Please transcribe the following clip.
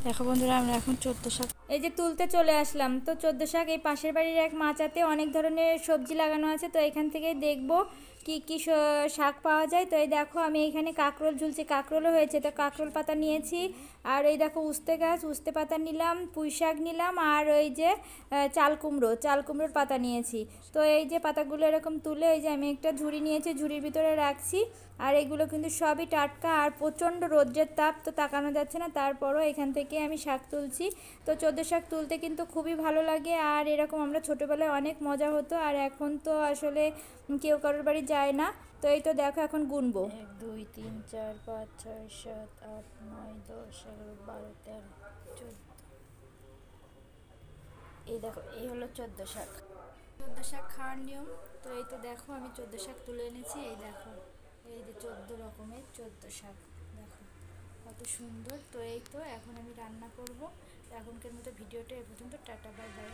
দেখো বন্ধুরা, আমরা এখন 14 শাক এই যে তুলতে চলে আসলাম। তো 14 শাক এই পাশের বাড়ির এক মাচাতে অনেক ধরনের সবজি লাগানো আছে, তো এখান থেকেই দেখবো কি কি শাক পাওয়া যায়। তো এই দেখো আমি এখানে কাঁকরোল ঝুলছে, কাঁকরোলও হয়েছে, তো কাঁকরোল পাতা নিয়েছি। আর এই দেখো উস্তে গাছ, উস্তে পাতা নিলাম, পুঁই শাক নিলাম, আর ওই যে চাল কুমড়োর পাতা নিয়েছি। তো এই যে পাতাগুলো এরকম তুলে এই যে আমি একটা ঝুড়ি নিয়েছি, ঝুড়ির ভিতরে রাখছি। আর এগুলো কিন্তু সবই টাটকা, আর প্রচণ্ড রৌদ্রের তাপ, তো তাকানো যাচ্ছে না, তারপরও এখান থেকে আমি শাক তুলছি। তো 14 শাক তুলতে কিন্তু খুবই ভালো লাগে, আর এরকম আমরা ছোটোবেলায় অনেক মজা হতো, আর এখন তো আসলে কেউ কারোর বাড়ি যায় না। তো এই তো দেখো এখন গুনবো, 1 2 3 4 5 6 7 8 9 10 11 12 13 14। এই দেখো এই হলো 14 শাক। 14 শাক খাওয়ার নিয়ম। তো এই তো দেখো আমি 14 শাক তুলে এনেছি, এই দেখো এই যে 14 রকমের 14 শাক, দেখো কত সুন্দর। তো এই তো এখন আমি রান্না করব। এখনকার মতো ভিডিওটা এ পর্যন্ত, টাটা বাই বাই।